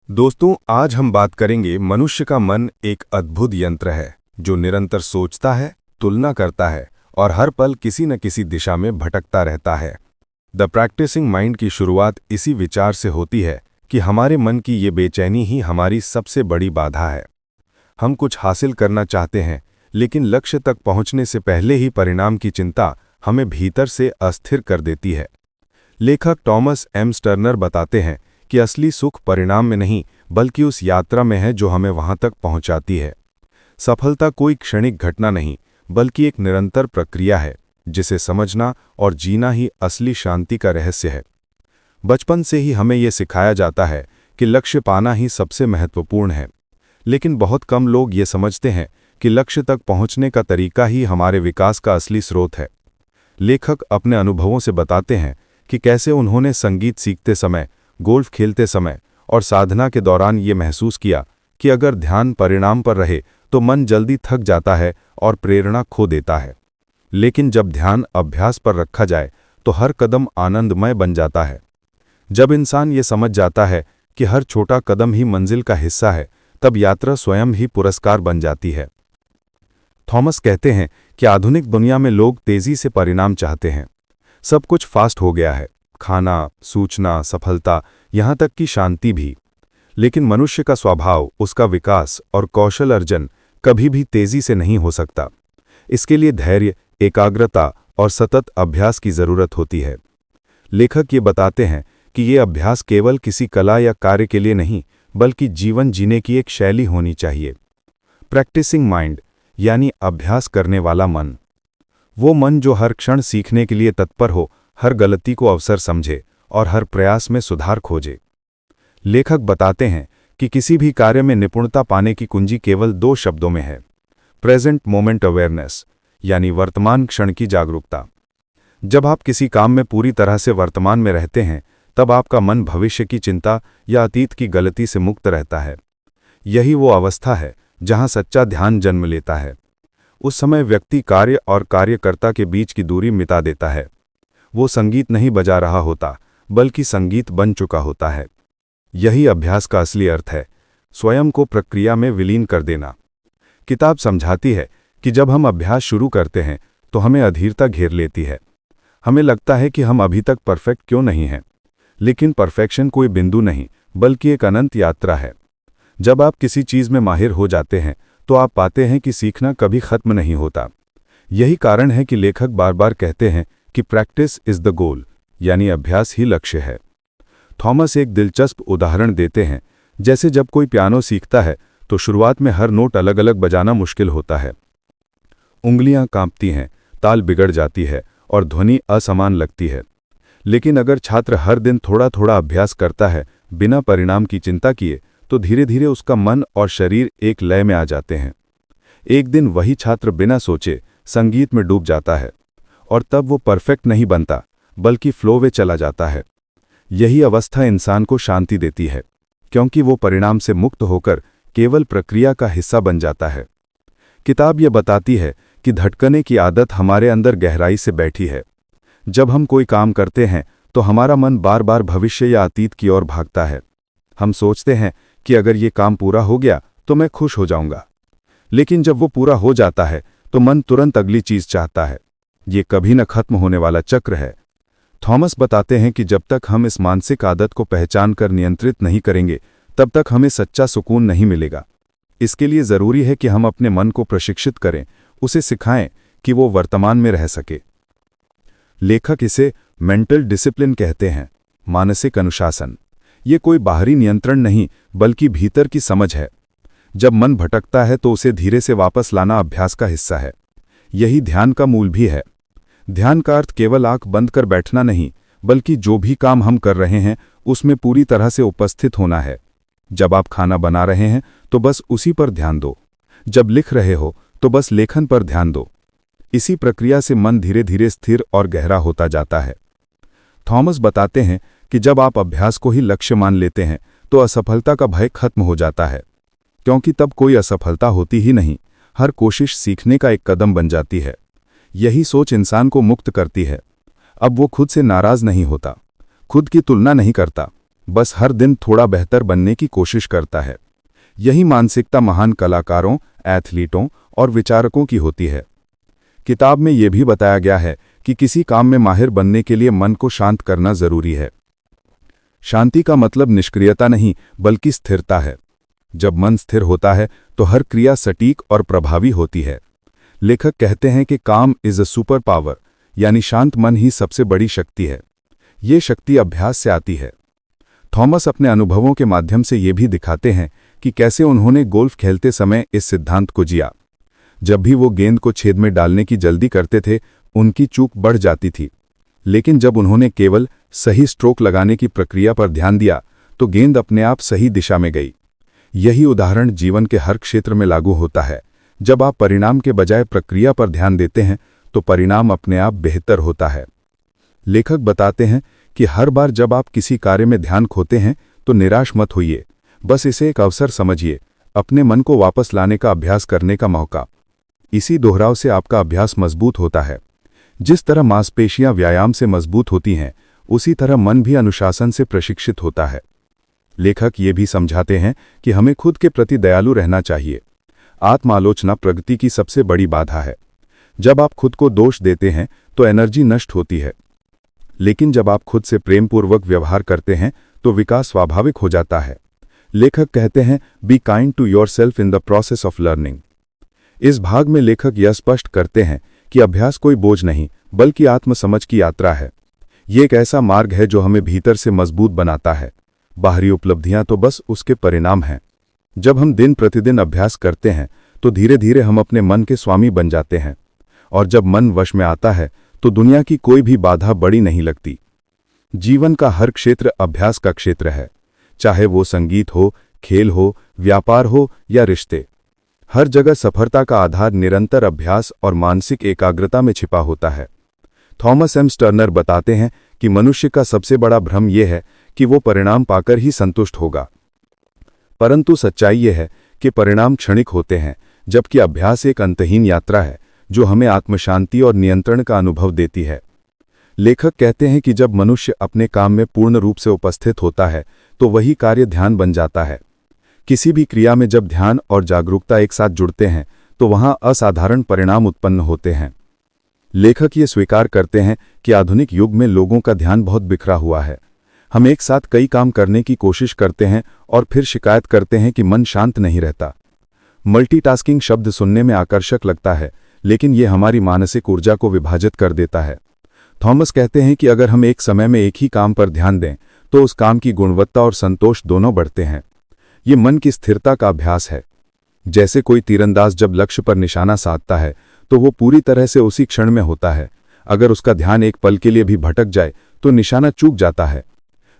दोस्तों, आज हम बात करेंगे मनुष्य का मन एक अद्भुत यंत्र है जो निरंतर सोचता है, तुलना करता है और हर पल किसी न किसी दिशा में भटकता रहता है। द प्रैक्टिसिंग माइंड की शुरुआत इसी विचार से होती है कि हमारे मन की ये बेचैनी ही हमारी सबसे बड़ी बाधा है। हम कुछ हासिल करना चाहते हैं, लेकिन लक्ष्य तक पहुंचने से पहले ही परिणाम की चिंता हमें भीतर से अस्थिर कर देती है। लेखक टॉमस एम स्टर्नर बताते हैं कि असली सुख परिणाम में नहीं बल्कि उस यात्रा में है जो हमें वहां तक पहुंचाती है। सफलता कोई क्षणिक घटना नहीं बल्कि एक निरंतर प्रक्रिया है जिसे समझना और जीना ही असली शांति का रहस्य है। बचपन से ही हमें यह सिखाया जाता है कि लक्ष्य पाना ही सबसे महत्वपूर्ण है, लेकिन बहुत कम लोग ये समझते हैं कि लक्ष्य तक पहुंचने का तरीका ही हमारे विकास का असली स्रोत है। लेखक अपने अनुभवों से बताते हैं कि कैसे उन्होंने संगीत सीखते समय, गोल्फ खेलते समय और साधना के दौरान ये महसूस किया कि अगर ध्यान परिणाम पर रहे तो मन जल्दी थक जाता है और प्रेरणा खो देता है, लेकिन जब ध्यान अभ्यास पर रखा जाए तो हर कदम आनंदमय बन जाता है। जब इंसान ये समझ जाता है कि हर छोटा कदम ही मंजिल का हिस्सा है, तब यात्रा स्वयं ही पुरस्कार बन जाती है। थॉमस कहते हैं कि आधुनिक दुनिया में लोग तेजी से परिणाम चाहते हैं। सब कुछ फास्ट हो गया है, खाना, सूचना, सफलता, यहाँ तक कि शांति भी। लेकिन मनुष्य का स्वभाव, उसका विकास और कौशल अर्जन कभी भी तेजी से नहीं हो सकता। इसके लिए धैर्य, एकाग्रता और सतत अभ्यास की जरूरत होती है। लेखक ये बताते हैं कि ये अभ्यास केवल किसी कला या कार्य के लिए नहीं बल्कि जीवन जीने की एक शैली होनी चाहिए। प्रैक्टिसिंग माइंड यानी अभ्यास करने वाला मन, वो मन जो हर क्षण सीखने के लिए तत्पर हो, हर गलती को अवसर समझे और हर प्रयास में सुधार खोजे। लेखक बताते हैं कि किसी भी कार्य में निपुणता पाने की कुंजी केवल 2 शब्दों में है: प्रेजेंट मोमेंट अवेयरनेस यानी वर्तमान क्षण की जागरूकता। जब आप किसी काम में पूरी तरह से वर्तमान में रहते हैं, तब आपका मन भविष्य की चिंता या अतीत की गलती से मुक्त रहता है। यही वो अवस्था है जहां सच्चा ध्यान जन्म लेता है। उस समय व्यक्ति कार्य और कार्यकर्ता के बीच की दूरी मिटा देता है। वो संगीत नहीं बजा रहा होता बल्कि संगीत बन चुका होता है। यही अभ्यास का असली अर्थ है, स्वयं को प्रक्रिया में विलीन कर देना। किताब समझाती है कि जब हम अभ्यास शुरू करते हैं तो हमें अधीरता घेर लेती है। हमें लगता है कि हम अभी तक परफेक्ट क्यों नहीं हैं, लेकिन परफेक्शन कोई बिंदु नहीं बल्कि एक अनंत यात्रा है। जब आप किसी चीज़ में माहिर हो जाते हैं तो आप पाते हैं कि सीखना कभी खत्म नहीं होता। यही कारण है कि लेखक बार बार कहते हैं कि प्रैक्टिस इज द गोल, यानी अभ्यास ही लक्ष्य है। थॉमस एक दिलचस्प उदाहरण देते हैं। जैसे जब कोई पियानो सीखता है तो शुरुआत में हर नोट अलग अलग बजाना मुश्किल होता है। उंगलियां कांपती हैं, ताल बिगड़ जाती है और ध्वनि असमान लगती है। लेकिन अगर छात्र हर दिन थोड़ा थोड़ा अभ्यास करता है बिना परिणाम की चिंता किए, तो धीरे धीरे उसका मन और शरीर एक लय में आ जाते हैं। एक दिन वही छात्र बिना सोचे संगीत में डूब जाता है और तब वो परफेक्ट नहीं बनता बल्कि फ्लो में चला जाता है। यही अवस्था इंसान को शांति देती है, क्योंकि वो परिणाम से मुक्त होकर केवल प्रक्रिया का हिस्सा बन जाता है। किताब ये बताती है कि धड़कने की आदत हमारे अंदर गहराई से बैठी है। जब हम कोई काम करते हैं तो हमारा मन बार बार भविष्य या अतीत की ओर भागता है। हम सोचते हैं कि अगर ये काम पूरा हो गया तो मैं खुश हो जाऊंगा, लेकिन जब वो पूरा हो जाता है तो मन तुरंत अगली चीज चाहता है। ये कभी न खत्म होने वाला चक्र है। थॉमस बताते हैं कि जब तक हम इस मानसिक आदत को पहचान कर नियंत्रित नहीं करेंगे, तब तक हमें सच्चा सुकून नहीं मिलेगा। इसके लिए जरूरी है कि हम अपने मन को प्रशिक्षित करें, उसे सिखाएं कि वो वर्तमान में रह सके। लेखक इसे मेंटल डिसिप्लिन कहते हैं, मानसिक अनुशासन। ये कोई बाहरी नियंत्रण नहीं बल्कि भीतर की समझ है। जब मन भटकता है तो उसे धीरे से वापस लाना अभ्यास का हिस्सा है। यही ध्यान का मूल भी है। ध्यान का अर्थ केवल आंख बंद कर बैठना नहीं, बल्कि जो भी काम हम कर रहे हैं उसमें पूरी तरह से उपस्थित होना है। जब आप खाना बना रहे हैं तो बस उसी पर ध्यान दो। जब लिख रहे हो तो बस लेखन पर ध्यान दो। इसी प्रक्रिया से मन धीरे धीरे स्थिर और गहरा होता जाता है। थॉमस बताते हैं कि जब आप अभ्यास को ही लक्ष्य मान लेते हैं तो असफलता का भय खत्म हो जाता है, क्योंकि तब कोई असफलता होती ही नहीं। हर कोशिश सीखने का एक कदम बन जाती है। यही सोच इंसान को मुक्त करती है। अब वो खुद से नाराज नहीं होता, खुद की तुलना नहीं करता, बस हर दिन थोड़ा बेहतर बनने की कोशिश करता है। यही मानसिकता महान कलाकारों, एथलीटों और विचारकों की होती है। किताब में यह भी बताया गया है कि किसी काम में माहिर बनने के लिए मन को शांत करना जरूरी है। शांति का मतलब निष्क्रियता नहीं, बल्कि स्थिरता है। जब मन स्थिर होता है तो हर क्रिया सटीक और प्रभावी होती है। लेखक कहते हैं कि काम इज अ सुपर पावर, यानी शांत मन ही सबसे बड़ी शक्ति है। ये शक्ति अभ्यास से आती है। थॉमस अपने अनुभवों के माध्यम से ये भी दिखाते हैं कि कैसे उन्होंने गोल्फ खेलते समय इस सिद्धांत को जिया। जब भी वो गेंद को छेद में डालने की जल्दी करते थे, उनकी चूक बढ़ जाती थी। लेकिन जब उन्होंने केवल सही स्ट्रोक लगाने की प्रक्रिया पर ध्यान दिया तो गेंद अपने आप सही दिशा में गई। यही उदाहरण जीवन के हर क्षेत्र में लागू होता है। जब आप परिणाम के बजाय प्रक्रिया पर ध्यान देते हैं तो परिणाम अपने आप बेहतर होता है। लेखक बताते हैं कि हर बार जब आप किसी कार्य में ध्यान खोते हैं तो निराश मत होइए, बस इसे एक अवसर समझिए, अपने मन को वापस लाने का अभ्यास करने का मौका। इसी दोहराव से आपका अभ्यास मजबूत होता है। जिस तरह मांसपेशियां व्यायाम से मजबूत होती हैं, उसी तरह मन भी अनुशासन से प्रशिक्षित होता है। लेखक ये भी समझाते हैं कि हमें खुद के प्रति दयालु रहना चाहिए। आत्मालोचना प्रगति की सबसे बड़ी बाधा है। जब आप खुद को दोष देते हैं तो एनर्जी नष्ट होती है, लेकिन जब आप खुद से प्रेमपूर्वक व्यवहार करते हैं तो विकास स्वाभाविक हो जाता है। लेखक कहते हैं, be kind to yourself in the process of learning. इस भाग में लेखक यह स्पष्ट करते हैं कि अभ्यास कोई बोझ नहीं, बल्कि आत्मसमझ की यात्रा है। ये एक ऐसा मार्ग है जो हमें भीतर से मजबूत बनाता है। बाहरी उपलब्धियां तो बस उसके परिणाम हैं। जब हम दिन प्रतिदिन अभ्यास करते हैं तो धीरे धीरे हम अपने मन के स्वामी बन जाते हैं, और जब मन वश में आता है तो दुनिया की कोई भी बाधा बड़ी नहीं लगती। जीवन का हर क्षेत्र अभ्यास का क्षेत्र है, चाहे वो संगीत हो, खेल हो, व्यापार हो या रिश्ते। हर जगह सफलता का आधार निरंतर अभ्यास और मानसिक एकाग्रता में छिपा होता है। थॉमस एम स्टर्नर बताते हैं कि मनुष्य का सबसे बड़ा भ्रम यह है कि वो परिणाम पाकर ही संतुष्ट होगा, परंतु सच्चाई यह है कि परिणाम क्षणिक होते हैं, जबकि अभ्यास एक अंतहीन यात्रा है जो हमें आत्मशांति और नियंत्रण का अनुभव देती है। लेखक कहते हैं कि जब मनुष्य अपने काम में पूर्ण रूप से उपस्थित होता है तो वही कार्य ध्यान बन जाता है। किसी भी क्रिया में जब ध्यान और जागरूकता एक साथ जुड़ते हैं तो वहां असाधारण परिणाम उत्पन्न होते हैं। लेखक ये स्वीकार करते हैं कि आधुनिक युग में लोगों का ध्यान बहुत बिखरा हुआ है। हम एक साथ कई काम करने की कोशिश करते हैं और फिर शिकायत करते हैं कि मन शांत नहीं रहता। मल्टीटास्किंग शब्द सुनने में आकर्षक लगता है, लेकिन ये हमारी मानसिक ऊर्जा को विभाजित कर देता है। थॉमस कहते हैं कि अगर हम एक समय में एक ही काम पर ध्यान दें तो उस काम की गुणवत्ता और संतोष दोनों बढ़ते हैं। ये मन की स्थिरता का अभ्यास है। जैसे कोई तीरंदाज जब लक्ष्य पर निशाना साधता है तो वो पूरी तरह से उसी क्षण में होता है। अगर उसका ध्यान एक पल के लिए भी भटक जाए तो निशाना चूक जाता है।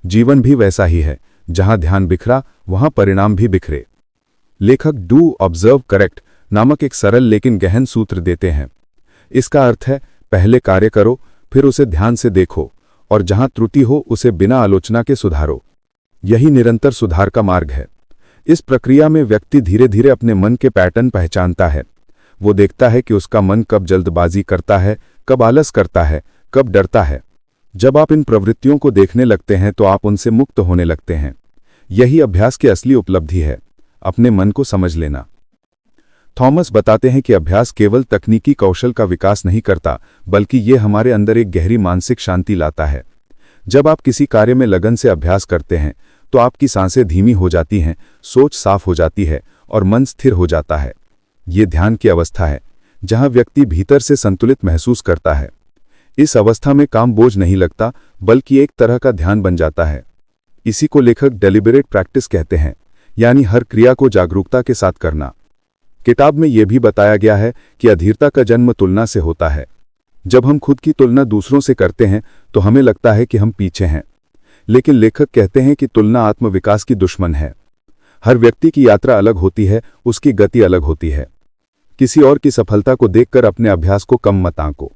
जीवन भी वैसा ही है, जहां ध्यान बिखरा वहां परिणाम भी बिखरे। लेखक डू ऑब्जर्व करेक्ट नामक एक सरल लेकिन गहन सूत्र देते हैं। इसका अर्थ है, पहले कार्य करो, फिर उसे ध्यान से देखो, और जहां त्रुटि हो उसे बिना आलोचना के सुधारो। यही निरंतर सुधार का मार्ग है। इस प्रक्रिया में व्यक्ति धीरे धीरे अपने मन के पैटर्न पहचानता है। वो देखता है कि उसका मन कब जल्दबाजी करता है, कब आलस करता है, कब डरता है। जब आप इन प्रवृत्तियों को देखने लगते हैं तो आप उनसे मुक्त होने लगते हैं। यही अभ्यास की असली उपलब्धि है, अपने मन को समझ लेना। थॉमस बताते हैं कि अभ्यास केवल तकनीकी कौशल का विकास नहीं करता, बल्कि ये हमारे अंदर एक गहरी मानसिक शांति लाता है। जब आप किसी कार्य में लगन से अभ्यास करते हैं तो आपकी सांसें धीमी हो जाती हैं, सोच साफ हो जाती है और मन स्थिर हो जाता है। ये ध्यान की अवस्था है जहां व्यक्ति भीतर से संतुलित महसूस करता है। इस अवस्था में काम बोझ नहीं लगता, बल्कि एक तरह का ध्यान बन जाता है। इसी को लेखक डेलिबरेट प्रैक्टिस कहते हैं, यानी हर क्रिया को जागरूकता के साथ करना। किताब में यह भी बताया गया है कि अधीरता का जन्म तुलना से होता है। जब हम खुद की तुलना दूसरों से करते हैं तो हमें लगता है कि हम पीछे हैं, लेकिन लेखक कहते हैं कि तुलना आत्मविकास की दुश्मन है। हर व्यक्ति की यात्रा अलग होती है, उसकी गति अलग होती है। किसी और की सफलता को देखकर अपने अभ्यास को कम मत आंको।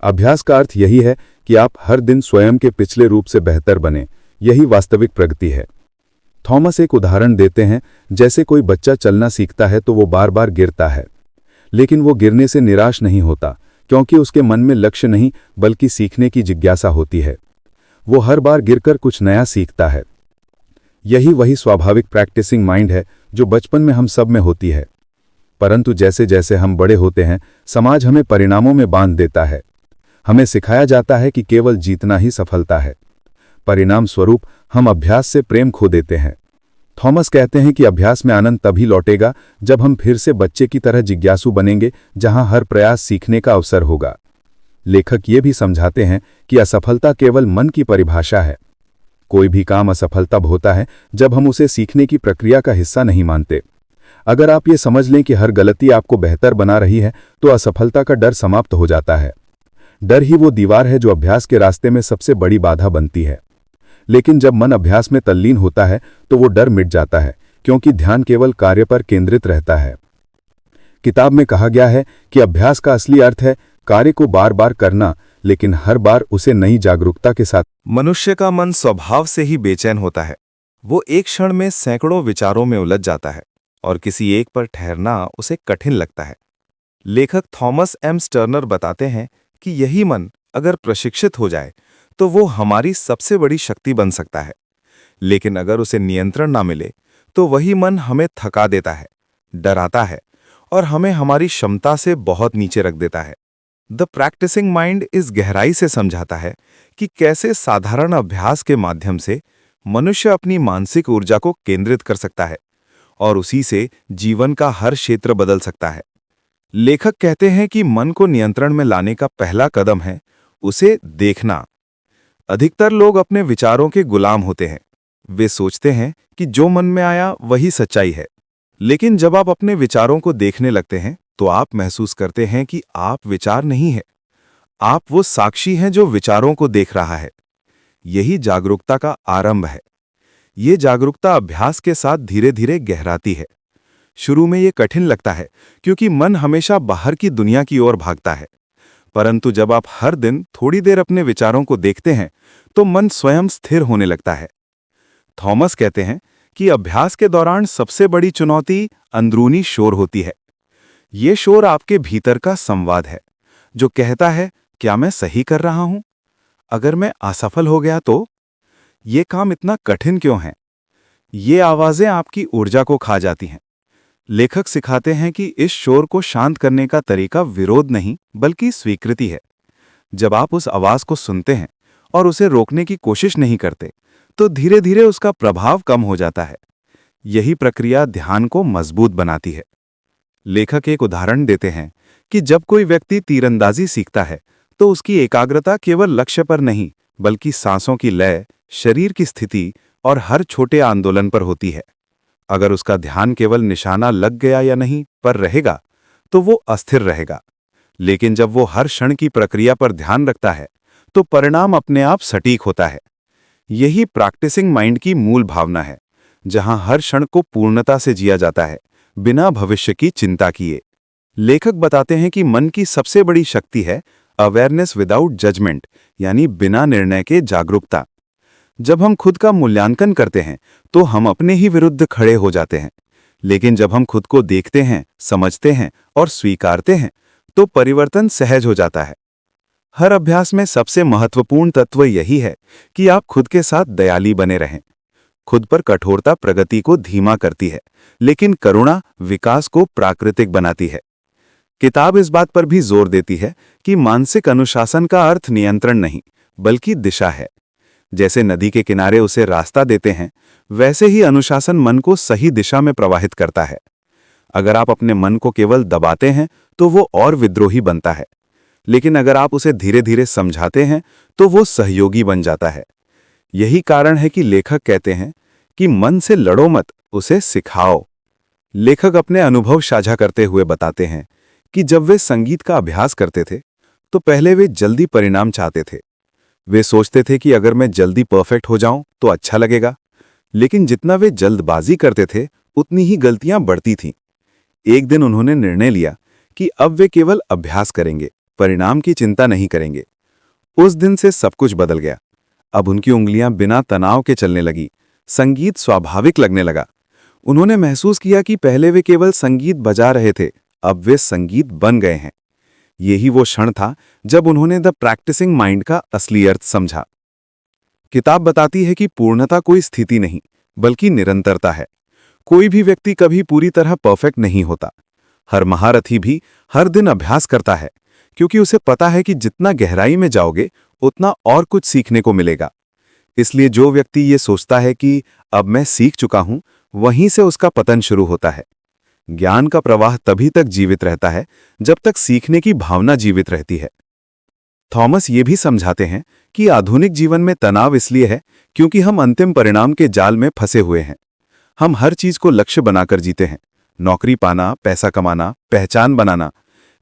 अभ्यास का अर्थ यही है कि आप हर दिन स्वयं के पिछले रूप से बेहतर बने। यही वास्तविक प्रगति है। थॉमस एक उदाहरण देते हैं, जैसे कोई बच्चा चलना सीखता है तो वो बार बार गिरता है, लेकिन वो गिरने से निराश नहीं होता, क्योंकि उसके मन में लक्ष्य नहीं बल्कि सीखने की जिज्ञासा होती है। वो हर बार गिरकर कुछ नया सीखता है। यही वही स्वाभाविक प्रैक्टिसिंग माइंड है जो बचपन में हम सब में होती है। परंतु जैसे जैसे हम बड़े होते हैं, समाज हमें परिणामों में बांध देता है। हमें सिखाया जाता है कि केवल जीतना ही सफलता है। परिणाम स्वरूप हम अभ्यास से प्रेम खो देते हैं। थॉमस कहते हैं कि अभ्यास में आनंद तभी लौटेगा जब हम फिर से बच्चे की तरह जिज्ञासु बनेंगे, जहां हर प्रयास सीखने का अवसर होगा। लेखक ये भी समझाते हैं कि असफलता केवल मन की परिभाषा है। कोई भी काम असफल तब होता है जब हम उसे सीखने की प्रक्रिया का हिस्सा नहीं मानते। अगर आप ये समझ लें कि हर गलती आपको बेहतर बना रही है, तो असफलता का डर समाप्त हो जाता है। डर ही वो दीवार है जो अभ्यास के रास्ते में सबसे बड़ी बाधा बनती है। लेकिन जब मन अभ्यास में तल्लीन होता है तो वो डर मिट जाता है, क्योंकि ध्यान केवल कार्य पर केंद्रित रहता है। किताब में कहा गया है कि अभ्यास का असली अर्थ है कार्य को बार बार करना, लेकिन हर बार उसे नई जागरूकता के साथ। मनुष्य का मन स्वभाव से ही बेचैन होता है। वो एक क्षण में सैकड़ों विचारों में उलझ जाता है और किसी एक पर ठहरना उसे कठिन लगता है। लेखक थॉमस एम स्टर्नर बताते हैं कि यही मन अगर प्रशिक्षित हो जाए तो वो हमारी सबसे बड़ी शक्ति बन सकता है। लेकिन अगर उसे नियंत्रण ना मिले तो वही मन हमें थका देता है, डराता है और हमें हमारी क्षमता से बहुत नीचे रख देता है। द प्रैक्टिसिंग माइंड इस गहराई से समझाता है कि कैसे साधारण अभ्यास के माध्यम से मनुष्य अपनी मानसिक ऊर्जा को केंद्रित कर सकता है और उसी से जीवन का हर क्षेत्र बदल सकता है। लेखक कहते हैं कि मन को नियंत्रण में लाने का पहला कदम है उसे देखना। अधिकतर लोग अपने विचारों के गुलाम होते हैं। वे सोचते हैं कि जो मन में आया वही सच्चाई है। लेकिन जब आप अपने विचारों को देखने लगते हैं तो आप महसूस करते हैं कि आप विचार नहीं है, आप वो साक्षी हैं जो विचारों को देख रहा है। यही जागरूकता का आरंभ है। ये जागरूकता अभ्यास के साथ धीरे धीरे गहराती है। शुरू में ये कठिन लगता है क्योंकि मन हमेशा बाहर की दुनिया की ओर भागता है। परंतु जब आप हर दिन थोड़ी देर अपने विचारों को देखते हैं तो मन स्वयं स्थिर होने लगता है। थॉमस कहते हैं कि अभ्यास के दौरान सबसे बड़ी चुनौती अंदरूनी शोर होती है। ये शोर आपके भीतर का संवाद है जो कहता है, क्या मैं सही कर रहा हूं? अगर मैं असफल हो गया तो? ये काम इतना कठिन क्यों है? ये आवाजें आपकी ऊर्जा को खा जाती हैं। लेखक सिखाते हैं कि इस शोर को शांत करने का तरीका विरोध नहीं बल्कि स्वीकृति है। जब आप उस आवाज को सुनते हैं और उसे रोकने की कोशिश नहीं करते तो धीरे धीरे उसका प्रभाव कम हो जाता है। यही प्रक्रिया ध्यान को मजबूत बनाती है। लेखक एक उदाहरण देते हैं कि जब कोई व्यक्ति तीरंदाजी सीखता है तो उसकी एकाग्रता केवल लक्ष्य पर नहीं बल्कि सांसों की लय, शरीर की स्थिति और हर छोटे आंदोलन पर होती है। अगर उसका ध्यान केवल निशाना लग गया या नहीं पर रहेगा तो वो अस्थिर रहेगा। लेकिन जब वो हर क्षण की प्रक्रिया पर ध्यान रखता है तो परिणाम अपने आप सटीक होता है। यही प्रैक्टिसिंग माइंड की मूल भावना है, जहां हर क्षण को पूर्णता से जिया जाता है बिना भविष्य की चिंता किए। लेखक बताते हैं कि मन की सबसे बड़ी शक्ति है अवेयरनेस विदाउट जजमेंट, यानी बिना निर्णय के जागरूकता। जब हम खुद का मूल्यांकन करते हैं तो हम अपने ही विरुद्ध खड़े हो जाते हैं। लेकिन जब हम खुद को देखते हैं, समझते हैं और स्वीकारते हैं तो परिवर्तन सहज हो जाता है। हर अभ्यास में सबसे महत्वपूर्ण तत्व यही है कि आप खुद के साथ दयालु बने रहें। खुद पर कठोरता प्रगति को धीमा करती है, लेकिन करुणा विकास को प्राकृतिक बनाती है। किताब इस बात पर भी जोर देती है कि मानसिक अनुशासन का अर्थ नियंत्रण नहीं बल्कि दिशा है। जैसे नदी के किनारे उसे रास्ता देते हैं, वैसे ही अनुशासन मन को सही दिशा में प्रवाहित करता है। अगर आप अपने मन को केवल दबाते हैं तो वो और विद्रोही बनता है, लेकिन अगर आप उसे धीरे धीरे समझाते हैं तो वो सहयोगी बन जाता है। यही कारण है कि लेखक कहते हैं कि मन से लड़ो मत, उसे सिखाओ। लेखक अपने अनुभव साझा करते हुए बताते हैं कि जब वे संगीत का अभ्यास करते थे तो पहले वे जल्दी परिणाम चाहते थे। वे सोचते थे कि अगर मैं जल्दी परफेक्ट हो जाऊं तो अच्छा लगेगा, लेकिन जितना वे जल्दबाजी करते थे उतनी ही गलतियां बढ़ती थीं। एक दिन उन्होंने निर्णय लिया कि अब वे केवल अभ्यास करेंगे, परिणाम की चिंता नहीं करेंगे। उस दिन से सब कुछ बदल गया। अब उनकी उंगलियां बिना तनाव के चलने लगी, संगीत स्वाभाविक लगने लगा। उन्होंने महसूस किया कि पहले वे केवल संगीत बजा रहे थे, अब वे संगीत बन गए हैं। यही वो क्षण था जब उन्होंने द प्रैक्टिसिंग माइंड का असली अर्थ समझा। किताब बताती है कि पूर्णता कोई स्थिति नहीं बल्कि निरंतरता है। कोई भी व्यक्ति कभी पूरी तरह परफेक्ट नहीं होता। हर महारथी भी हर दिन अभ्यास करता है, क्योंकि उसे पता है कि जितना गहराई में जाओगे उतना और कुछ सीखने को मिलेगा। इसलिए जो व्यक्ति ये सोचता है कि अब मैं सीख चुका हूं, वहीं से उसका पतन शुरू होता है। ज्ञान का प्रवाह तभी तक जीवित रहता है जब तक सीखने की भावना जीवित रहती है। थॉमस ये भी समझाते हैं कि आधुनिक जीवन में तनाव इसलिए है क्योंकि हम अंतिम परिणाम के जाल में फंसे हुए हैं। हम हर चीज को लक्ष्य बनाकर जीते हैं, नौकरी पाना, पैसा कमाना, पहचान बनाना,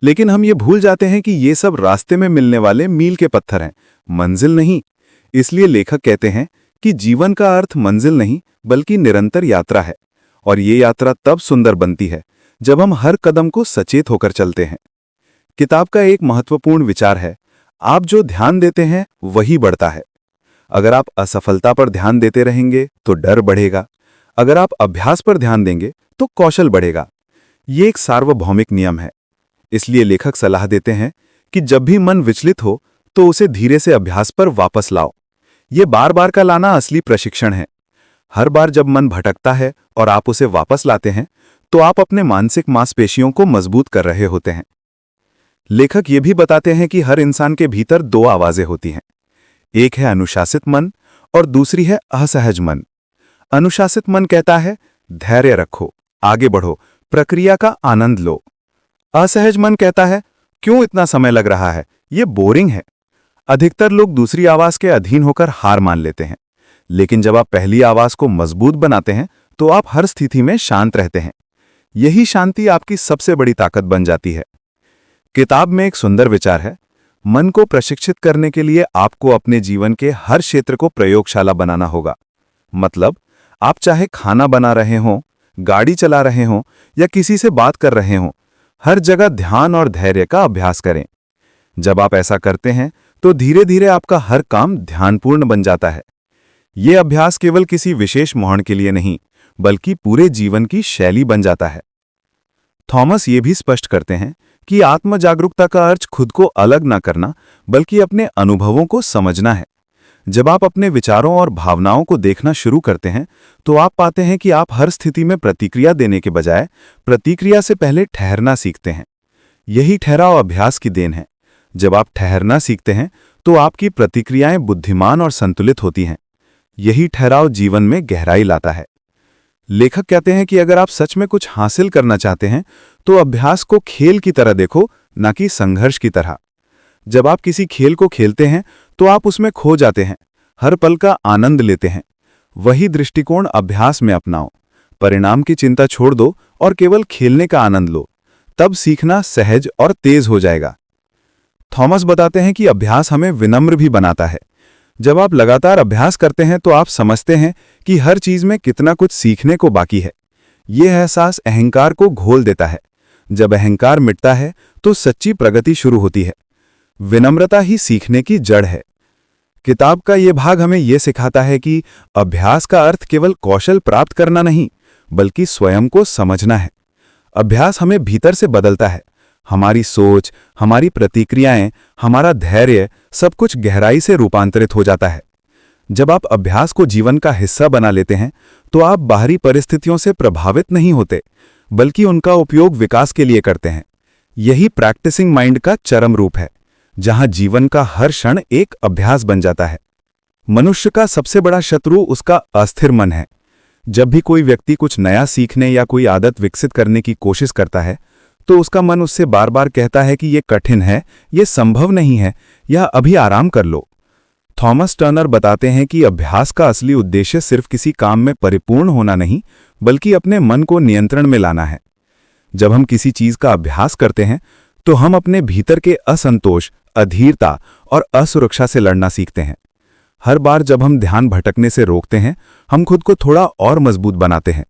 लेकिन हम ये भूल जाते हैं कि ये सब रास्ते में मिलने वाले मील के पत्थर हैं, मंजिल नहीं। इसलिए लेखक कहते हैं कि जीवन का अर्थ मंजिल नहीं बल्कि निरंतर यात्रा है, और ये यात्रा तब सुंदर बनती है जब हम हर कदम को सचेत होकर चलते हैं। किताब का एक महत्वपूर्ण विचार है, आप जो ध्यान देते हैं वही बढ़ता है। अगर आप असफलता पर ध्यान देते रहेंगे तो डर बढ़ेगा, अगर आप अभ्यास पर ध्यान देंगे तो कौशल बढ़ेगा। ये एक सार्वभौमिक नियम है। इसलिए लेखक सलाह देते हैं कि जब भी मन विचलित हो तो उसे धीरे से अभ्यास पर वापस लाओ। ये बार बार का लाना असली प्रशिक्षण है। हर बार जब मन भटकता है और आप उसे वापस लाते हैं तो आप अपने मानसिक मांसपेशियों को मजबूत कर रहे होते हैं। लेखक ये भी बताते हैं कि हर इंसान के भीतर दो आवाजें होती हैं, एक है अनुशासित मन और दूसरी है असहज मन। अनुशासित मन कहता है धैर्य रखो, आगे बढ़ो, प्रक्रिया का आनंद लो। असहज मन कहता है क्यों इतना समय लग रहा है, ये बोरिंग है। अधिकतर लोग दूसरी आवाज के अधीन होकर हार मान लेते हैं, लेकिन जब आप पहली आवाज को मजबूत बनाते हैं तो आप हर स्थिति में शांत रहते हैं। यही शांति आपकी सबसे बड़ी ताकत बन जाती है। किताब में एक सुंदर विचार है, मन को प्रशिक्षित करने के लिए आपको अपने जीवन के हर क्षेत्र को प्रयोगशाला बनाना होगा। मतलब आप चाहे खाना बना रहे हों, गाड़ी चला रहे हों या किसी से बात कर रहे हों, हर जगह ध्यान और धैर्य का अभ्यास करें। जब आप ऐसा करते हैं तो धीरे धीरे आपका हर काम ध्यानपूर्ण बन जाता है। ये अभ्यास केवल किसी विशेष मोहन के लिए नहीं, बल्कि पूरे जीवन की शैली बन जाता है। थॉमस ये भी स्पष्ट करते हैं कि आत्म जागरूकता का अर्थ खुद को अलग न करना, बल्कि अपने अनुभवों को समझना है। जब आप अपने विचारों और भावनाओं को देखना शुरू करते हैं तो आप पाते हैं कि आप हर स्थिति में प्रतिक्रिया देने के बजाय प्रतिक्रिया से पहले ठहरना सीखते हैं। यही ठहराव अभ्यास की देन है। जब आप ठहरना सीखते हैं तो आपकी प्रतिक्रियाएं बुद्धिमान और संतुलित होती हैं। यही ठहराव जीवन में गहराई लाता है। लेखक कहते हैं कि अगर आप सच में कुछ हासिल करना चाहते हैं तो अभ्यास को खेल की तरह देखो, न कि संघर्ष की तरह। जब आप किसी खेल को खेलते हैं तो आप उसमें खो जाते हैं, हर पल का आनंद लेते हैं। वही दृष्टिकोण अभ्यास में अपनाओ। परिणाम की चिंता छोड़ दो और केवल खेलने का आनंद लो, तब सीखना सहज और तेज हो जाएगा। थॉमस बताते हैं कि अभ्यास हमें विनम्र भी बनाता है। जब आप लगातार अभ्यास करते हैं तो आप समझते हैं कि हर चीज में कितना कुछ सीखने को बाकी है। यह एहसास अहंकार को घोल देता है। जब अहंकार मिटता है तो सच्ची प्रगति शुरू होती है। विनम्रता ही सीखने की जड़ है। किताब का ये भाग हमें यह सिखाता है कि अभ्यास का अर्थ केवल कौशल प्राप्त करना नहीं, बल्कि स्वयं को समझना है। अभ्यास हमें भीतर से बदलता है। हमारी सोच, हमारी प्रतिक्रियाएं, हमारा धैर्य, सब कुछ गहराई से रूपांतरित हो जाता है। जब आप अभ्यास को जीवन का हिस्सा बना लेते हैं तो आप बाहरी परिस्थितियों से प्रभावित नहीं होते, बल्कि उनका उपयोग विकास के लिए करते हैं। यही प्रैक्टिसिंग माइंड का चरम रूप है, जहां जीवन का हर क्षण एक अभ्यास बन जाता है। मनुष्य का सबसे बड़ा शत्रु उसका अस्थिर मन है। जब भी कोई व्यक्ति कुछ नया सीखने या कोई आदत विकसित करने की कोशिश करता है तो उसका मन उससे बार बार कहता है कि यह कठिन है, यह संभव नहीं है, या अभी आराम कर लो। थॉमस टर्नर बताते हैं कि अभ्यास का असली उद्देश्य सिर्फ किसी काम में परिपूर्ण होना नहीं, बल्कि अपने मन को नियंत्रण में लाना है। जब हम किसी चीज का अभ्यास करते हैं तो हम अपने भीतर के असंतोष, अधीरता और असुरक्षा से लड़ना सीखते हैं। हर बार जब हम ध्यान भटकने से रोकते हैं, हम खुद को थोड़ा और मजबूत बनाते हैं।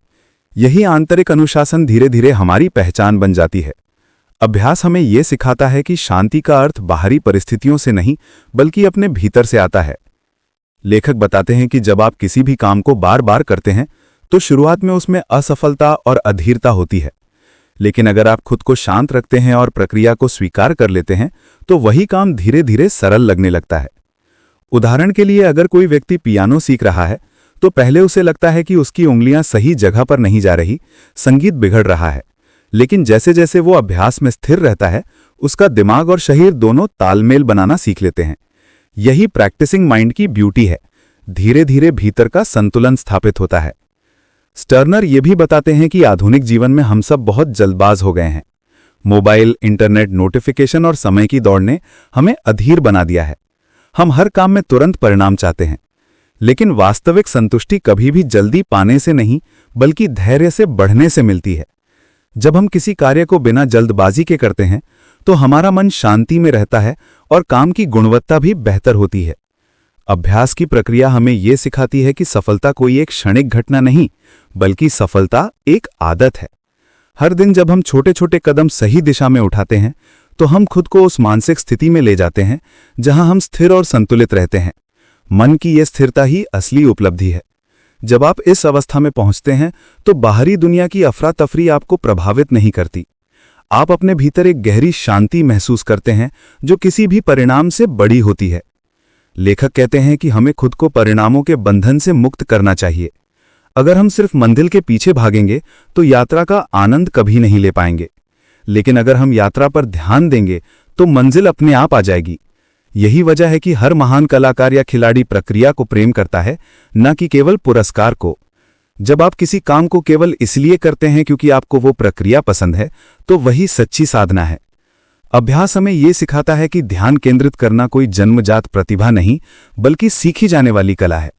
यही आंतरिक अनुशासन धीरे धीरे हमारी पहचान बन जाती है। अभ्यास हमें यह सिखाता है कि शांति का अर्थ बाहरी परिस्थितियों से नहीं, बल्कि अपने भीतर से आता है। लेखक बताते हैं कि जब आप किसी भी काम को बार बार करते हैं तो शुरुआत में उसमें असफलता और अधीरता होती है, लेकिन अगर आप खुद को शांत रखते हैं और प्रक्रिया को स्वीकार कर लेते हैं तो वही काम धीरे धीरे सरल लगने लगता है। उदाहरण के लिए, अगर कोई व्यक्ति पियानो सीख रहा है तो पहले उसे लगता है कि उसकी उंगलियां सही जगह पर नहीं जा रही, संगीत बिगड़ रहा है। लेकिन जैसे जैसे वो अभ्यास में स्थिर रहता है, उसका दिमाग और शरीर दोनों तालमेल बनाना सीख लेते हैं। यही प्रैक्टिसिंग माइंड की ब्यूटी है। धीरे धीरे भीतर का संतुलन स्थापित होता है। स्टर्नर ये भी बताते हैं कि आधुनिक जीवन में हम सब बहुत जल्दबाज हो गए हैं। मोबाइल, इंटरनेट, नोटिफिकेशन और समय की दौड़ ने हमें अधीर बना दिया है। हम हर काम में तुरंत परिणाम चाहते हैं, लेकिन वास्तविक संतुष्टि कभी भी जल्दी पाने से नहीं, बल्कि धैर्य से बढ़ने से मिलती है। जब हम किसी कार्य को बिना जल्दबाजी के करते हैं, तो हमारा मन शांति में रहता है और काम की गुणवत्ता भी बेहतर होती है। अभ्यास की प्रक्रिया हमें यह सिखाती है कि सफलता कोई एक क्षणिक घटना नहीं, बल्कि सफलता एक आदत है। हर दिन जब हम छोटे छोटे कदम सही दिशा में उठाते हैं, तो हम खुद को उस मानसिक स्थिति में ले जाते हैं जहां हम स्थिर और संतुलित रहते हैं। मन की यह स्थिरता ही असली उपलब्धि है। जब आप इस अवस्था में पहुंचते हैं, तो बाहरी दुनिया की अफरा तफरी आपको प्रभावित नहीं करती। आप अपने भीतर एक गहरी शांति महसूस करते हैं, जो किसी भी परिणाम से बड़ी होती है। लेखक कहते हैं कि हमें खुद को परिणामों के बंधन से मुक्त करना चाहिए। अगर हम सिर्फ मंजिल के पीछे भागेंगे, तो यात्रा का आनंद कभी नहीं ले पाएंगे। लेकिन अगर हम यात्रा पर ध्यान देंगे, तो मंजिल अपने आप आ जाएगी। यही वजह है कि हर महान कलाकार या खिलाड़ी प्रक्रिया को प्रेम करता है, न कि केवल पुरस्कार को। जब आप किसी काम को केवल इसलिए करते हैं क्योंकि आपको वो प्रक्रिया पसंद है, तो वही सच्ची साधना है। अभ्यास हमें ये सिखाता है कि ध्यान केंद्रित करना कोई जन्मजात प्रतिभा नहीं, बल्कि सीखी जाने वाली कला है।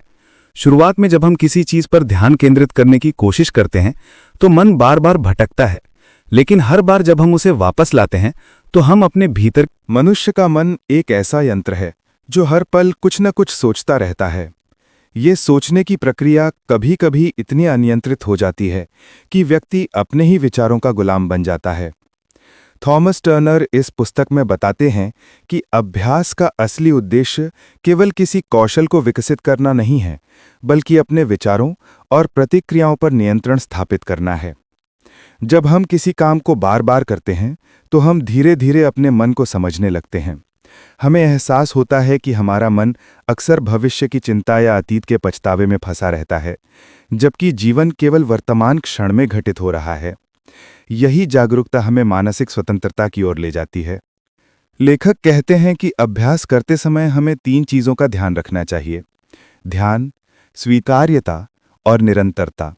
शुरुआत में जब हम किसी चीज पर ध्यान केंद्रित करने की कोशिश करते हैं, तो मन बार बार भटकता है। लेकिन हर बार जब हम उसे वापस लाते हैं, तो हम अपने भीतर। मनुष्य का मन एक ऐसा यंत्र है जो हर पल कुछ न कुछ सोचता रहता है। ये सोचने की प्रक्रिया कभी कभी इतनी अनियंत्रित हो जाती है कि व्यक्ति अपने ही विचारों का गुलाम बन जाता है। थॉमस टर्नर इस पुस्तक में बताते हैं कि अभ्यास का असली उद्देश्य केवल किसी कौशल को विकसित करना नहीं है, बल्कि अपने विचारों और प्रतिक्रियाओं पर नियंत्रण स्थापित करना है। जब हम किसी काम को बार बार करते हैं, तो हम धीरे धीरे अपने मन को समझने लगते हैं। हमें एहसास होता है कि हमारा मन अक्सर भविष्य की चिंता या अतीत के पछतावे में फंसा रहता है, जबकि जीवन केवल वर्तमान क्षण में घटित हो रहा है। यही जागरूकता हमें मानसिक स्वतंत्रता की ओर ले जाती है। लेखक कहते हैं कि अभ्यास करते समय हमें 3 चीजों का ध्यान रखना चाहिए: ध्यान, स्वीकार्यता और निरंतरता।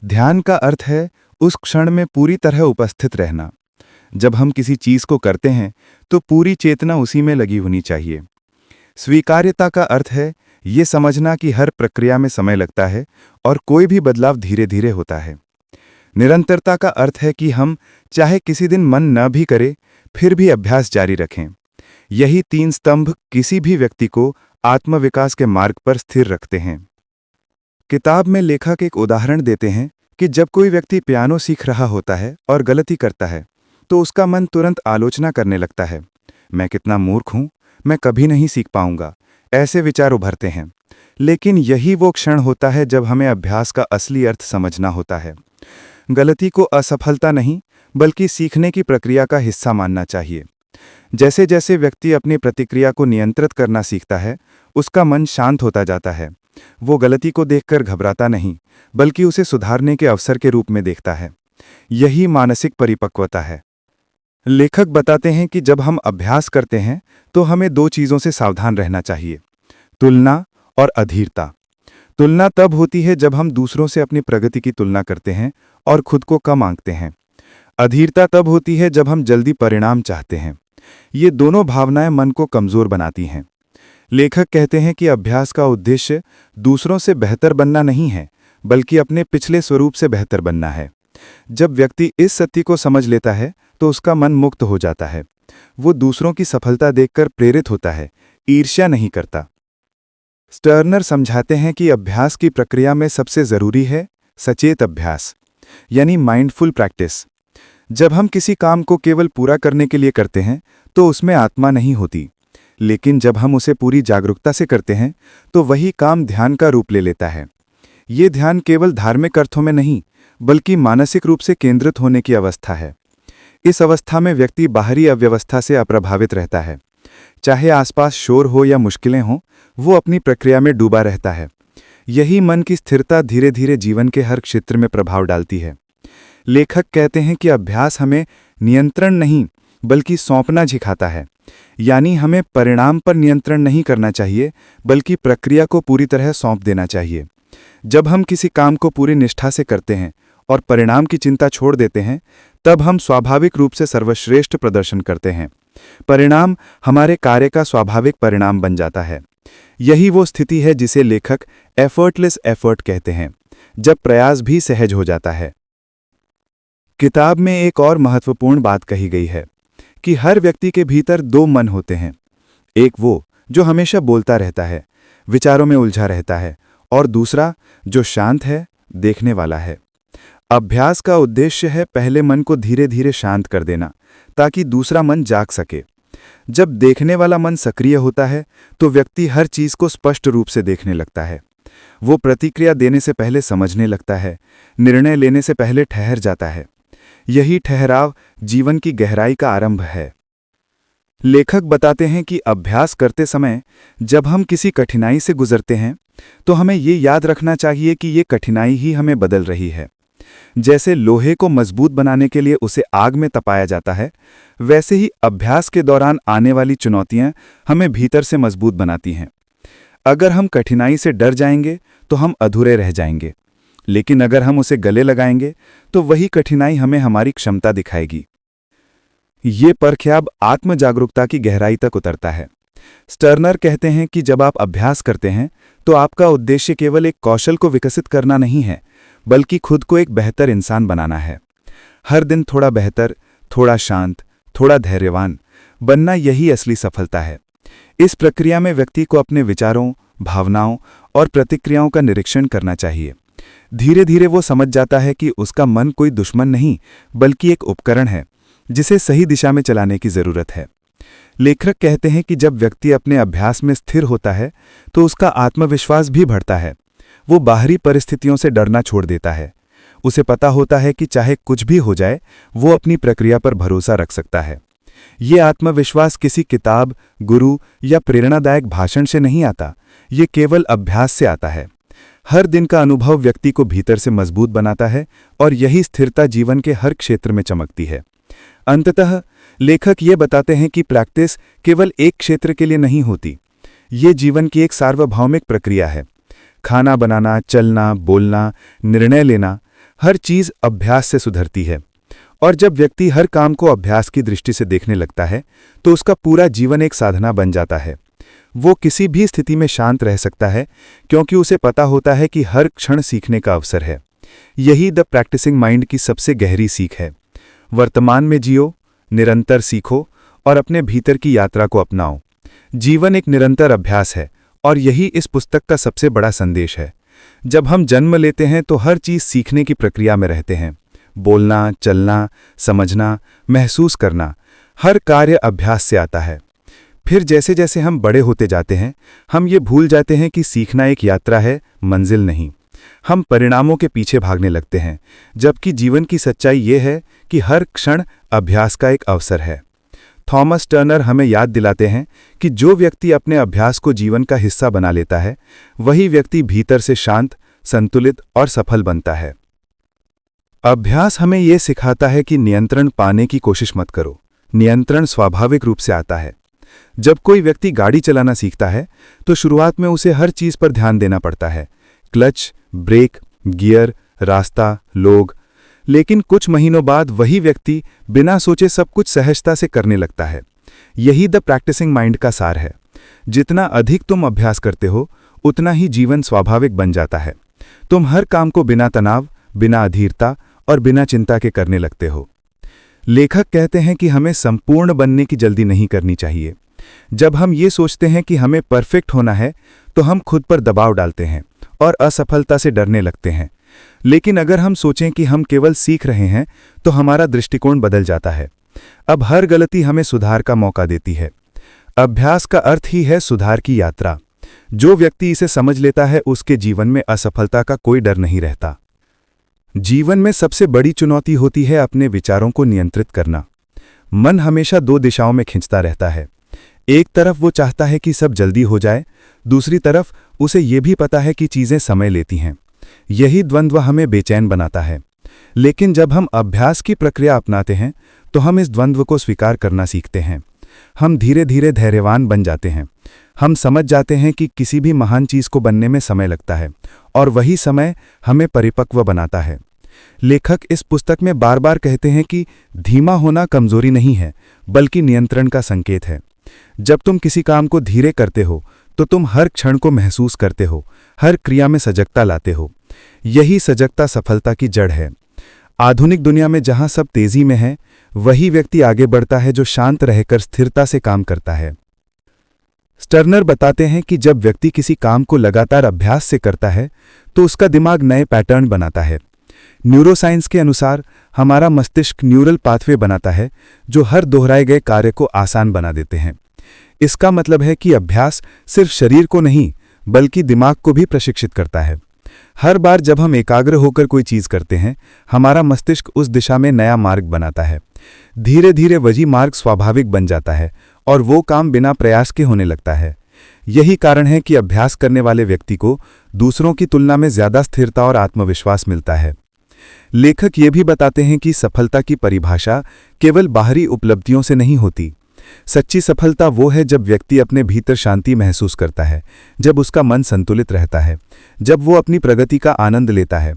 ध्यान का अर्थ है उस क्षण में पूरी तरह उपस्थित रहना। जब हम किसी चीज को करते हैं, तो पूरी चेतना उसी में लगी होनी चाहिए। स्वीकार्यता का अर्थ है ये समझना कि हर प्रक्रिया में समय लगता है और कोई भी बदलाव धीरे धीरे होता है। निरंतरता का अर्थ है कि हम चाहे किसी दिन मन न भी करे, फिर भी अभ्यास जारी रखें। यही 3 स्तंभ किसी भी व्यक्ति को आत्मविकास के मार्ग पर स्थिर रखते हैं। किताब में लेखक एक उदाहरण देते हैं कि जब कोई व्यक्ति पियानो सीख रहा होता है और गलती करता है, तो उसका मन तुरंत आलोचना करने लगता है। मैं कितना मूर्ख हूं, मैं कभी नहीं सीख पाऊंगा, ऐसे विचार उभरते हैं। लेकिन यही वो क्षण होता है जब हमें अभ्यास का असली अर्थ समझना होता है। गलती को असफलता नहीं, बल्कि सीखने की प्रक्रिया का हिस्सा मानना चाहिए। जैसे जैसे व्यक्ति अपनी प्रतिक्रिया को नियंत्रित करना सीखता है, उसका मन शांत होता जाता है। वो गलती को देखकर घबराता नहीं, बल्कि उसे सुधारने के अवसर के रूप में देखता है। यही मानसिक परिपक्वता है। लेखक बताते हैं कि जब हम अभ्यास करते हैं, तो हमें 2 चीजों से सावधान रहना चाहिए: तुलना और अधीरता। तुलना तब होती है जब हम दूसरों से अपनी प्रगति की तुलना करते हैं और खुद को कम आंकते हैं। अधीरता तब होती है जब हम जल्दी परिणाम चाहते हैं। ये दोनों भावनाएं मन को कमजोर बनाती हैं। लेखक कहते हैं कि अभ्यास का उद्देश्य दूसरों से बेहतर बनना नहीं है, बल्कि अपने पिछले स्वरूप से बेहतर बनना है। जब व्यक्ति इस सत्य को समझ लेता है, तो उसका मन मुक्त हो जाता है। वो दूसरों की सफलता देखकर प्रेरित होता है, ईर्ष्या नहीं करता। स्टर्नर समझाते हैं कि अभ्यास की प्रक्रिया में सबसे जरूरी है सचेत अभ्यास, यानी माइंडफुल प्रैक्टिस। जब हम किसी काम को केवल पूरा करने के लिए करते हैं, तो उसमें आत्मा नहीं होती। लेकिन जब हम उसे पूरी जागरूकता से करते हैं, तो वही काम ध्यान का रूप ले लेता है। ये ध्यान केवल धार्मिक अर्थों में नहीं, बल्कि मानसिक रूप से केंद्रित होने की अवस्था है। इस अवस्था में व्यक्ति बाहरी अव्यवस्था से अप्रभावित रहता है। चाहे आसपास शोर हो या मुश्किलें हों, वो अपनी प्रक्रिया में डूबा रहता है। यही मन की स्थिरता धीरे धीरे जीवन के हर क्षेत्र में प्रभाव डालती है। लेखक कहते हैं कि अभ्यास हमें नियंत्रण नहीं बल्कि सौंपना सिखाता है। यानी हमें परिणाम पर नियंत्रण नहीं करना चाहिए बल्कि प्रक्रिया को पूरी तरह सौंप देना चाहिए। जब हम किसी काम को पूरी निष्ठा से करते हैं और परिणाम की चिंता छोड़ देते हैं, तब हम स्वाभाविक रूप से सर्वश्रेष्ठ प्रदर्शन करते हैं। परिणाम हमारे कार्य का स्वाभाविक परिणाम बन जाता है। यही वो स्थिति है जिसे लेखक एफर्टलेस एफर्ट कहते हैं, जब प्रयास भी सहज हो जाता है। किताब में एक और महत्वपूर्ण बात कही गई है कि हर व्यक्ति के भीतर दो मन होते हैं। एक वो जो हमेशा बोलता रहता है, विचारों में उलझा रहता है, और दूसरा जो शांत है, देखने वाला है। अभ्यास का उद्देश्य है पहले मन को धीरे धीरे शांत कर देना ताकि दूसरा मन जाग सके। जब देखने वाला मन सक्रिय होता है तो व्यक्ति हर चीज को स्पष्ट रूप से देखने लगता है। वो प्रतिक्रिया देने से पहले समझने लगता है, निर्णय लेने से पहले ठहर जाता है। यही ठहराव जीवन की गहराई का आरंभ है। लेखक बताते हैं कि अभ्यास करते समय जब हम किसी कठिनाई से गुजरते हैं तो हमें ये याद रखना चाहिए कि ये कठिनाई ही हमें बदल रही है। जैसे लोहे को मजबूत बनाने के लिए उसे आग में तपाया जाता है, वैसे ही अभ्यास के दौरान आने वाली चुनौतियां हमें भीतर से मजबूत बनाती हैं। अगर हम कठिनाई से डर जाएंगे तो हम अधूरे रह जाएंगे, लेकिन अगर हम उसे गले लगाएंगे तो वही कठिनाई हमें हमारी क्षमता दिखाएगी। ये परख्याब आत्म जागरूकता की गहराई तक उतरता है। स्टर्नर कहते हैं कि जब आप अभ्यास करते हैं तो आपका उद्देश्य केवल एक कौशल को विकसित करना नहीं है, बल्कि खुद को एक बेहतर इंसान बनाना है। हर दिन थोड़ा बेहतर, थोड़ा शांत, थोड़ा धैर्यवान बनना यही असली सफलता है। इस प्रक्रिया में व्यक्ति को अपने विचारों, भावनाओं और प्रतिक्रियाओं का निरीक्षण करना चाहिए। धीरे धीरे वो समझ जाता है कि उसका मन कोई दुश्मन नहीं बल्कि एक उपकरण है जिसे सही दिशा में चलाने की जरूरत है। लेखक कहते हैं कि जब व्यक्ति अपने अभ्यास में स्थिर होता है तो उसका आत्मविश्वास भी बढ़ता है। वो बाहरी परिस्थितियों से डरना छोड़ देता है। उसे पता होता है कि चाहे कुछ भी हो जाए, वो अपनी प्रक्रिया पर भरोसा रख सकता है। ये आत्मविश्वास किसी किताब, गुरु या प्रेरणादायक भाषण से नहीं आता, ये केवल अभ्यास से आता है। हर दिन का अनुभव व्यक्ति को भीतर से मजबूत बनाता है और यही स्थिरता जीवन के हर क्षेत्र में चमकती है। अंततः लेखक ये बताते हैं कि प्रैक्टिस केवल एक क्षेत्र के लिए नहीं होती, ये जीवन की एक सार्वभौमिक प्रक्रिया है। खाना बनाना, चलना, बोलना, निर्णय लेना, हर चीज अभ्यास से सुधरती है। और जब व्यक्ति हर काम को अभ्यास की दृष्टि से देखने लगता है तो उसका पूरा जीवन एक साधना बन जाता है। वो किसी भी स्थिति में शांत रह सकता है क्योंकि उसे पता होता है कि हर क्षण सीखने का अवसर है। यही द प्रैक्टिसिंग माइंड की सबसे गहरी सीख है। वर्तमान में जियो, निरंतर सीखो और अपने भीतर की यात्रा को अपनाओ। जीवन एक निरंतर अभ्यास है और यही इस पुस्तक का सबसे बड़ा संदेश है। जब हम जन्म लेते हैं तो हर चीज सीखने की प्रक्रिया में रहते हैं। बोलना, चलना, समझना, महसूस करना, हर कार्य अभ्यास से आता है। फिर जैसे जैसे हम बड़े होते जाते हैं, हम ये भूल जाते हैं कि सीखना एक यात्रा है, मंजिल नहीं। हम परिणामों के पीछे भागने लगते हैं, जबकि जीवन की सच्चाई ये है कि हर क्षण अभ्यास का एक अवसर है। थॉमस टर्नर हमें याद दिलाते हैं कि जो व्यक्ति अपने अभ्यास को जीवन का हिस्सा बना लेता है, वही व्यक्ति भीतर से शांत, संतुलित और सफल बनता है। अभ्यास हमें ये सिखाता है कि नियंत्रण पाने की कोशिश मत करो। नियंत्रण स्वाभाविक रूप से आता है। जब कोई व्यक्ति गाड़ी चलाना सीखता है तो शुरुआत में उसे हर चीज पर ध्यान देना पड़ता है, क्लच, ब्रेक, गियर, रास्ता, लोग। लेकिन कुछ महीनों बाद वही व्यक्ति बिना सोचे सब कुछ सहजता से करने लगता है। यही द प्रैक्टिसिंग माइंड का सार है। जितना अधिक तुम अभ्यास करते हो, उतना ही जीवन स्वाभाविक बन जाता है। तुम हर काम को बिना तनाव, बिना अधीरता और बिना चिंता के करने लगते हो। लेखक कहते हैं कि हमें संपूर्ण बनने की जल्दी नहीं करनी चाहिए। जब हम ये सोचते हैं कि हमें परफेक्ट होना है तो हम खुद पर दबाव डालते हैं और असफलता से डरने लगते हैं। लेकिन अगर हम सोचें कि हम केवल सीख रहे हैं तो हमारा दृष्टिकोण बदल जाता है। अब हर गलती हमें सुधार का मौका देती है। अभ्यास का अर्थ ही है सुधार की यात्रा। जो व्यक्ति इसे समझ लेता है उसके जीवन में असफलता का कोई डर नहीं रहता। जीवन में सबसे बड़ी चुनौती होती है अपने विचारों को नियंत्रित करना। मन हमेशा दो दिशाओं में खिंचता रहता है। एक तरफ वो चाहता है कि सब जल्दी हो जाए, दूसरी तरफ उसे ये भी पता है कि चीज़ें समय लेती हैं। यही द्वंद्व हमें बेचैन बनाता है। लेकिन जब हम अभ्यास की प्रक्रिया अपनाते हैं तो हम इस द्वंद्व को स्वीकार करना सीखते हैं। हम धीरे धीरे धैर्यवान बन जाते हैं। हम समझ जाते हैं कि किसी भी महान चीज़ को बनने में समय लगता है और वही समय हमें परिपक्व बनाता है। लेखक इस पुस्तक में बार बार कहते हैं कि धीमा होना कमजोरी नहीं है, बल्कि नियंत्रण का संकेत है। जब तुम किसी काम को धीरे करते हो तो तुम हर क्षण को महसूस करते हो, हर क्रिया में सजगता लाते हो। यही सजगता सफलता की जड़ है। आधुनिक दुनिया में जहां सब तेजी में है, वही व्यक्ति आगे बढ़ता है जो शांत रहकर स्थिरता से काम करता है। स्टर्नर बताते हैं कि जब व्यक्ति किसी काम को लगातार अभ्यास से करता है तो उसका दिमाग नए पैटर्न बनाता है। न्यूरोसाइंस के अनुसार हमारा मस्तिष्क न्यूरल पाथवे बनाता है जो हर दोहराए गए कार्य को आसान बना देते हैं। इसका मतलब है कि अभ्यास सिर्फ शरीर को नहीं बल्कि दिमाग को भी प्रशिक्षित करता है। हर बार जब हम एकाग्र होकर कोई चीज करते हैं, हमारा मस्तिष्क उस दिशा में नया मार्ग बनाता है। धीरे धीरे वही मार्ग स्वाभाविक बन जाता है और वो काम बिना प्रयास के होने लगता है। यही कारण है कि अभ्यास करने वाले व्यक्ति को दूसरों की तुलना में ज्यादा स्थिरता और आत्मविश्वास मिलता है। लेखक ये भी बताते हैं कि सफलता की परिभाषा केवल बाहरी उपलब्धियों से नहीं होती। सच्ची सफलता वो है जब व्यक्ति अपने भीतर शांति महसूस करता है, जब उसका मन संतुलित रहता है, जब वो अपनी प्रगति का आनंद लेता है।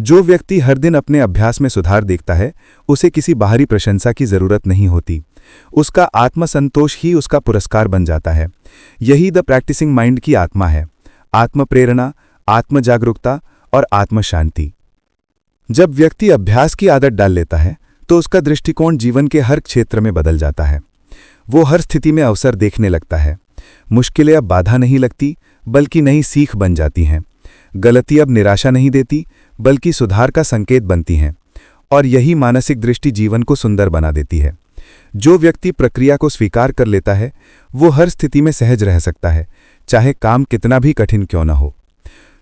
जो व्यक्ति हर दिन अपने अभ्यास में सुधार देखता है, उसे किसी बाहरी प्रशंसा की जरूरत नहीं होती। उसका आत्मसंतोष ही उसका पुरस्कार बन जाता है। यही द प्रैक्टिसिंग माइंड की आत्मा है। आत्म प्रेरणा, आत्म जागरूकता और आत्म शांति। जब व्यक्ति अभ्यास की आदत डाल लेता है तो उसका दृष्टिकोण जीवन के हर क्षेत्र में बदल जाता है। वो हर स्थिति में अवसर देखने लगता है। मुश्किलें अब बाधा नहीं लगती बल्कि नई सीख बन जाती हैं। गलती अब निराशा नहीं देती बल्कि सुधार का संकेत बनती हैं। और यही मानसिक दृष्टि जीवन को सुंदर बना देती है। जो व्यक्ति प्रक्रिया को स्वीकार कर लेता है वो हर स्थिति में सहज रह सकता है, चाहे काम कितना भी कठिन क्यों न हो।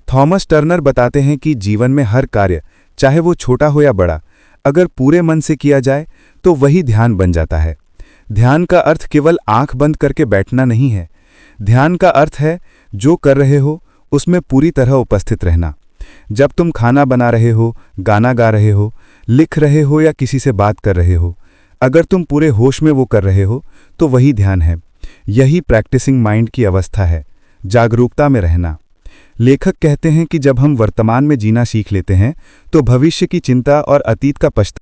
थॉमस टर्नर बताते हैं कि जीवन में हर कार्य, चाहे वो छोटा हो या बड़ा, अगर पूरे मन से किया जाए तो वही ध्यान बन जाता है। ध्यान का अर्थ केवल आंख बंद करके बैठना नहीं है। ध्यान का अर्थ है जो कर रहे हो उसमें पूरी तरह उपस्थित रहना। जब तुम खाना बना रहे हो, गाना गा रहे हो, लिख रहे हो या किसी से बात कर रहे हो, अगर तुम पूरे होश में वो कर रहे हो तो वही ध्यान है। यही प्रैक्टिसिंग माइंड की अवस्था है, जागरूकता में रहना। लेखक कहते हैं कि जब हम वर्तमान में जीना सीख लेते हैं तो भविष्य की चिंता और अतीत का पछतावा